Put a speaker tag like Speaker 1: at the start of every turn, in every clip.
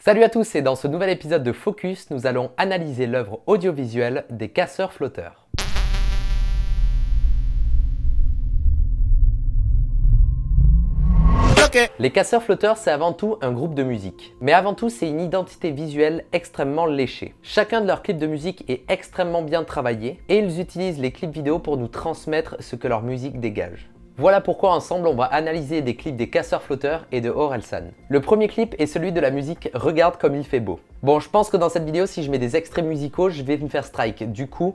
Speaker 1: Salut à tous et dans ce nouvel épisode de Focus, nous allons analyser l'œuvre audiovisuelle des Casseurs Flotteurs. Les Casseurs Flotteurs, c'est avant tout un groupe de musique. Mais avant tout, c'est une identité visuelle extrêmement léchée. Chacun de leurs clips de musique est extrêmement bien travaillé et ils utilisent les clips vidéo pour nous transmettre ce que leur musique dégage. Voilà pourquoi ensemble on va analyser des clips des Casseurs Flotteurs et de Orelsan. Le premier clip est celui de la musique Regarde comme il fait beau. Bon, je pense que dans cette vidéo, si je mets des extraits musicaux, je vais me faire strike. Du coup,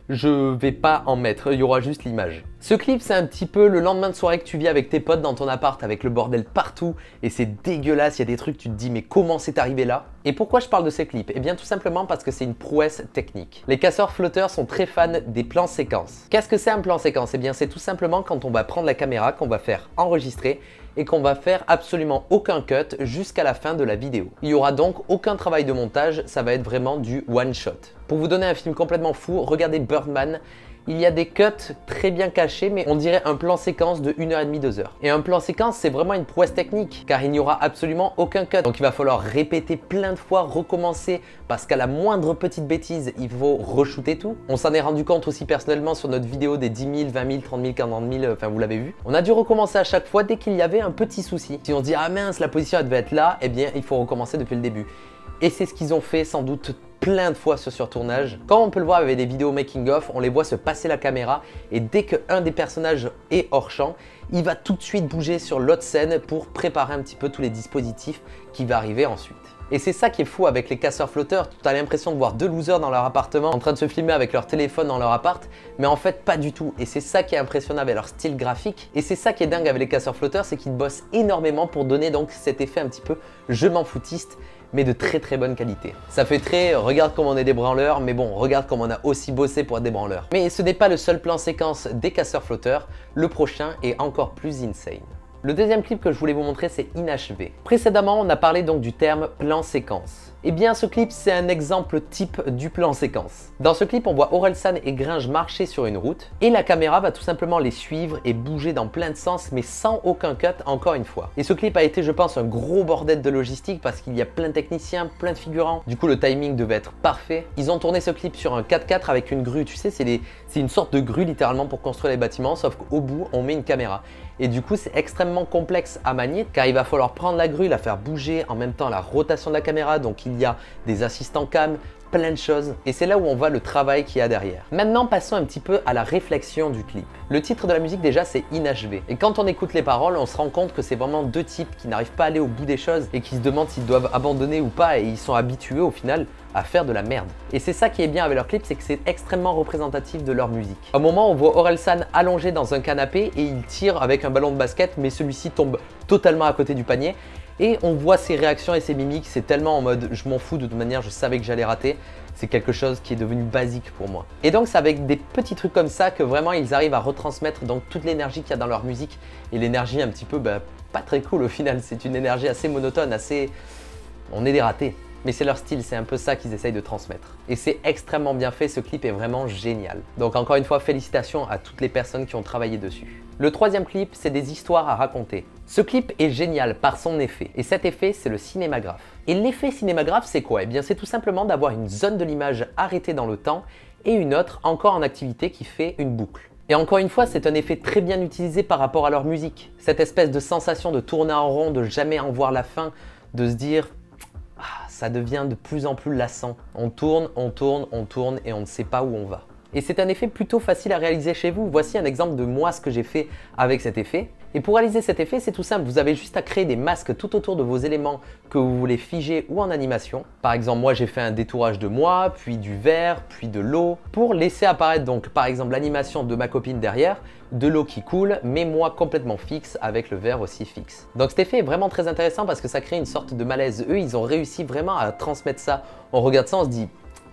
Speaker 1: je vais pas en mettre, il y aura juste l'image. Ce clip, c'est un petit peu le lendemain de soirée que tu vis avec tes potes dans ton appart avec le bordel partout et c'est dégueulasse, il y a des trucs, tu te dis mais comment c'est arrivé là? Et pourquoi je parle de ces clips? Eh bien tout simplement parce que c'est une prouesse technique. Les Casseurs Flotteurs sont très fans des plans séquences. Qu'est-ce que c'est un plan séquence? Eh bien c'est tout simplement quand on va prendre la caméra, qu'on va faire enregistrer et qu'on va faire absolument aucun cut jusqu'à la fin de la vidéo. Il n'y aura donc aucun travail de montage, ça va être vraiment du one shot. Pour vous donner un film complètement fou, regardez Birdman. Il y a des cuts très bien cachés, mais on dirait un plan séquence de 1h30, 2h. Et un plan séquence, c'est vraiment une prouesse technique, car il n'y aura absolument aucun cut. Donc il va falloir répéter plein de fois, recommencer, parce qu'à la moindre petite bêtise, il faut re-shooter tout. On s'en est rendu compte aussi personnellement sur notre vidéo des 10 000, 20 000, 30 000, 40 000, enfin vous l'avez vu. On a dû recommencer à chaque fois dès qu'il y avait un petit souci. Si on se dit « Ah mince, la position elle devait être là », eh bien il faut recommencer depuis le début. Et c'est ce qu'ils ont fait sans doute plein de fois sur surtournage. Comme on peut le voir avec des vidéos making-of, on les voit se passer la caméra et dès qu'un des personnages est hors champ, il va tout de suite bouger sur l'autre scène pour préparer un petit peu tous les dispositifs qui va arriver ensuite. Et c'est ça qui est fou avec les Casseurs Flotteurs, tu as l'impression de voir deux losers dans leur appartement en train de se filmer avec leur téléphone dans leur appart, mais en fait pas du tout. Et c'est ça qui est impressionnant avec leur style graphique. Et c'est ça qui est dingue avec les Casseurs Flotteurs, c'est qu'ils bossent énormément pour donner donc cet effet un petit peu je m'en foutiste, mais de très très bonne qualité. Ça fait très regarde comme on est des branleurs, mais bon, regarde comme on a aussi bossé pour être des branleurs. Mais ce n'est pas le seul plan séquence des Casseurs Flotteurs, le prochain est encore plus insane. Le deuxième clip que je voulais vous montrer, c'est Inachevé. Précédemment, on a parlé donc du terme plan séquence. Eh bien, ce clip, c'est un exemple type du plan séquence. Dans ce clip, on voit Orelsan et Gringe marcher sur une route et la caméra va tout simplement les suivre et bouger dans plein de sens, mais sans aucun cut, encore une fois. Et ce clip a été, je pense, un gros bordel de logistique parce qu'il y a plein de techniciens, plein de figurants. Du coup, le timing devait être parfait. Ils ont tourné ce clip sur un 4x4 avec une grue. Tu sais, c'est une sorte de grue littéralement pour construire les bâtiments, sauf qu'au bout, on met une caméra. Et du coup, c'est extrêmement complexe à manier car il va falloir prendre la grue, la faire bouger, en même temps la rotation de la caméra. Donc il y a des assistants cam, plein de choses. Et c'est là où on voit le travail qu'il y a derrière. Maintenant, passons un petit peu à la réflexion du clip. Le titre de la musique déjà, c'est Inachevé. Et quand on écoute les paroles, on se rend compte que c'est vraiment deux types qui n'arrivent pas à aller au bout des choses et qui se demandent s'ils doivent abandonner ou pas et ils sont habitués au final à faire de la merde. Et c'est ça qui est bien avec leur clip, c'est que c'est extrêmement représentatif de leur musique. À un moment, on voit Orelsan allongé dans un canapé et il tire avec un ballon de basket, mais celui-ci tombe totalement à côté du panier. Et on voit ses réactions et ses mimiques, c'est tellement en mode je m'en fous, de toute manière je savais que j'allais rater. C'est quelque chose qui est devenu basique pour moi. Et donc c'est avec des petits trucs comme ça que vraiment ils arrivent à retransmettre donc toute l'énergie qu'il y a dans leur musique. Et l'énergie un petit peu pas très cool au final, c'est une énergie assez monotone, assez... On est des ratés. Mais c'est leur style, c'est un peu ça qu'ils essayent de transmettre. Et c'est extrêmement bien fait, ce clip est vraiment génial. Donc encore une fois, félicitations à toutes les personnes qui ont travaillé dessus. Le troisième clip, c'est des histoires à raconter. Ce clip est génial par son effet. Et cet effet, c'est le cinémagraphe. Et l'effet cinémagraphe, c'est quoi? Eh bien, c'est tout simplement d'avoir une zone de l'image arrêtée dans le temps et une autre encore en activité qui fait une boucle. Et encore une fois, c'est un effet très bien utilisé par rapport à leur musique. Cette espèce de sensation de tourner en rond, de jamais en voir la fin, de se dire... ça devient de plus en plus lassant. On tourne, on tourne, on tourne et on ne sait pas où on va. Et c'est un effet plutôt facile à réaliser chez vous. Voici un exemple de moi, ce que j'ai fait avec cet effet. Et pour réaliser cet effet, c'est tout simple. Vous avez juste à créer des masques tout autour de vos éléments que vous voulez figer ou en animation. Par exemple, moi, j'ai fait un détourage de moi, puis du verre, puis de l'eau, pour laisser apparaître donc par exemple l'animation de ma copine derrière, de l'eau qui coule, mais moi complètement fixe avec le verre aussi fixe. Donc cet effet est vraiment très intéressant parce que ça crée une sorte de malaise. Eux, ils ont réussi vraiment à transmettre ça. On regarde ça, on se dit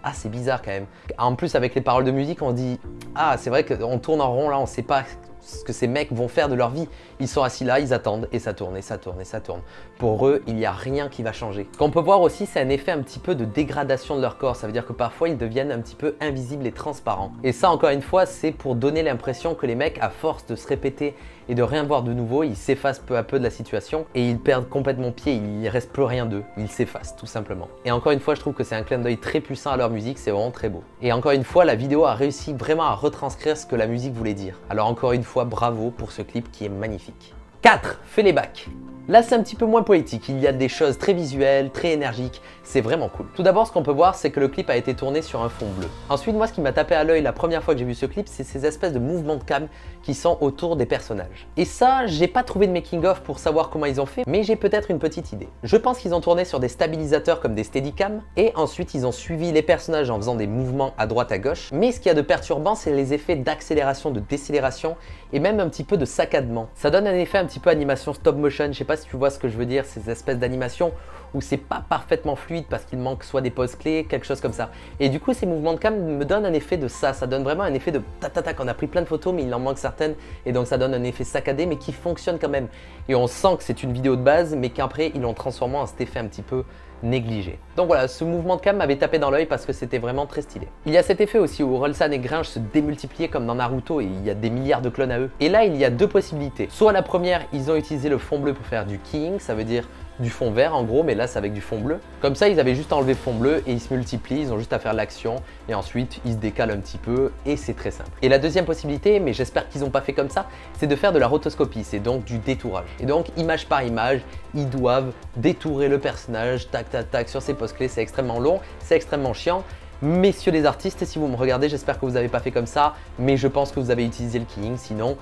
Speaker 1: ah, c'est bizarre quand même. En plus, avec les paroles de musique, on se dit ah, c'est vrai qu'on tourne en rond là, on ne sait pas ce que ces mecs vont faire de leur vie. Ils sont assis là, ils attendent et ça tourne et ça tourne et ça tourne. Pour eux, il n'y a rien qui va changer. Ce qu'on peut voir aussi, c'est un effet un petit peu de dégradation de leur corps. Ça veut dire que parfois, ils deviennent un petit peu invisibles et transparents. Et ça, encore une fois, c'est pour donner l'impression que les mecs, à force de se répéter et de rien voir de nouveau, ils s'effacent peu à peu de la situation et ils perdent complètement pied, il ne reste plus rien d'eux, ils s'effacent tout simplement. Et encore une fois, je trouve que c'est un clin d'œil très puissant à leur musique, c'est vraiment très beau. Et encore une fois, la vidéo a réussi vraiment à retranscrire ce que la musique voulait dire. Alors encore une fois, bravo pour ce clip qui est magnifique. 4. Fais les bacs. Là, c'est un petit peu moins poétique, il y a des choses très visuelles, très énergiques, c'est vraiment cool. Tout d'abord, ce qu'on peut voir, c'est que le clip a été tourné sur un fond bleu. Ensuite, moi, ce qui m'a tapé à l'œil la première fois que j'ai vu ce clip, c'est ces espèces de mouvements de cam qui sont autour des personnages. Et ça, j'ai pas trouvé de making-of pour savoir comment ils ont fait, mais j'ai peut-être une petite idée. Je pense qu'ils ont tourné sur des stabilisateurs comme des steadicam, et ensuite, ils ont suivi les personnages en faisant des mouvements à droite à gauche. Mais ce qu'il y a de perturbant, c'est les effets d'accélération, de décélération, et même un petit peu de saccadement. Ça donne un effet un petit peu animation stop motion, je sais pas si tu vois ce que je veux dire, ces espèces d'animations où c'est pas parfaitement fluide parce qu'il manque soit des poses clés, quelque chose comme ça. Et du coup, ces mouvements de cam me donnent un effet de ça donne vraiment un effet de ta-ta-ta, on a pris plein de photos mais il en manque certaines et donc ça donne un effet saccadé mais qui fonctionne quand même. Et on sent que c'est une vidéo de base mais qu'après ils l'ont transformé en cet effet un petit peu négligé. Donc voilà, ce mouvement de cam m'avait tapé dans l'œil parce que c'était vraiment très stylé. Il y a cet effet aussi où Orelsan et Grinch se démultipliaient comme dans Naruto et il y a des milliards de clones à eux. Et là, il y a deux possibilités. Soit la première, ils ont utilisé le fond bleu pour faire du keying, ça veut dire du fond vert en gros, mais là c'est avec du fond bleu. Comme ça, ils avaient juste enlevé le fond bleu et ils se multiplient, ils ont juste à faire l'action et ensuite ils se décalent un petit peu et c'est très simple. Et la deuxième possibilité, mais j'espère qu'ils n'ont pas fait comme ça, c'est de faire de la rotoscopie, c'est donc du détourage. Et donc image par image, ils doivent détourer le personnage, tac tac tac sur ses poses clés, c'est extrêmement long, c'est extrêmement chiant. Messieurs les artistes, si vous me regardez, j'espère que vous n'avez pas fait comme ça, mais je pense que vous avez utilisé le keying, sinon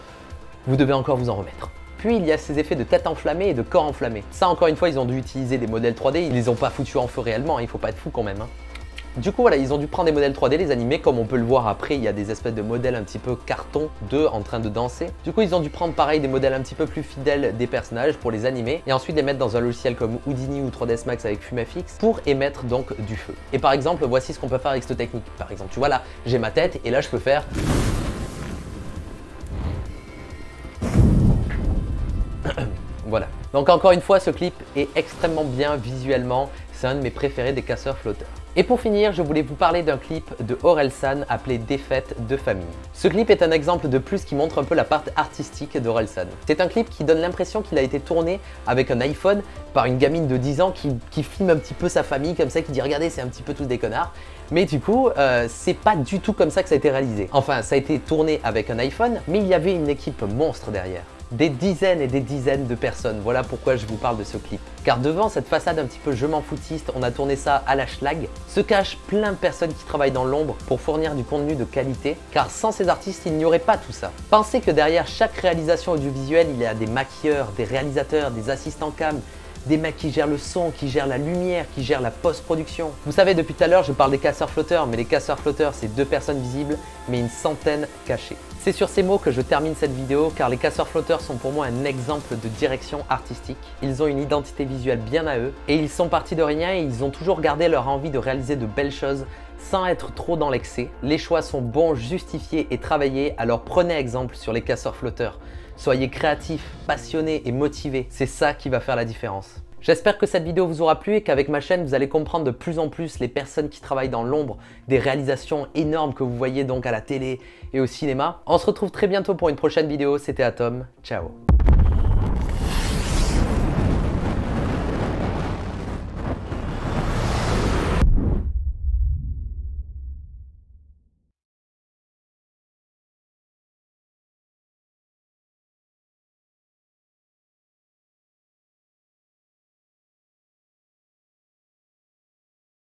Speaker 1: vous devez encore vous en remettre. Puis il y a ces effets de tête enflammée et de corps enflammé. Ça encore une fois, ils ont dû utiliser des modèles 3D, ils les ont pas foutus en feu réellement, il faut pas être fou quand même. Du coup voilà, ils ont dû prendre des modèles 3D, les animer, comme on peut le voir après, il y a des espèces de modèles un petit peu carton d'eux en train de danser. Du coup ils ont dû prendre pareil des modèles un petit peu plus fidèles des personnages pour les animer et ensuite les mettre dans un logiciel comme Houdini ou 3ds Max avec FumeFX pour émettre donc du feu. Et par exemple, voici ce qu'on peut faire avec cette technique. Par exemple, tu vois là, j'ai ma tête et là je peux faire... Voilà. Donc encore une fois, ce clip est extrêmement bien visuellement. C'est un de mes préférés des casseurs-flotteurs. Et pour finir, je voulais vous parler d'un clip de Orelsan appelé Défaite de famille. Ce clip est un exemple de plus qui montre un peu la part artistique d'Orelsan. C'est un clip qui donne l'impression qu'il a été tourné avec un iPhone par une gamine de 10 ans qui filme un petit peu sa famille comme ça, qui dit regardez c'est un petit peu tous des connards. Mais du coup, c'est pas du tout comme ça que ça a été réalisé. Enfin, ça a été tourné avec un iPhone, mais il y avait une équipe monstre derrière. Des dizaines et des dizaines de personnes, voilà pourquoi je vous parle de ce clip. Car devant cette façade un petit peu je m'en foutiste, on a tourné ça à la schlag, se cachent plein de personnes qui travaillent dans l'ombre pour fournir du contenu de qualité, car sans ces artistes, il n'y aurait pas tout ça. Pensez que derrière chaque réalisation audiovisuelle, il y a des maquilleurs, des réalisateurs, des assistants cam, des mecs qui gèrent le son, qui gèrent la lumière, qui gèrent la post-production. Vous savez, depuis tout à l'heure, je parle des casseurs-flotteurs, mais les casseurs-flotteurs, c'est 2 personnes visibles, mais une centaine cachées. C'est sur ces mots que je termine cette vidéo, car les casseurs-flotteurs sont pour moi un exemple de direction artistique. Ils ont une identité visuelle bien à eux, et ils sont partis de rien et ils ont toujours gardé leur envie de réaliser de belles choses sans être trop dans l'excès. Les choix sont bons, justifiés et travaillés, alors prenez exemple sur les casseurs-flotteurs. Soyez créatifs, passionnés et motivés, c'est ça qui va faire la différence. J'espère que cette vidéo vous aura plu et qu'avec ma chaîne, vous allez comprendre de plus en plus les personnes qui travaillent dans l'ombre des réalisations énormes que vous voyez donc à la télé et au cinéma. On se retrouve très bientôt pour une prochaine vidéo, c'était Atom, ciao.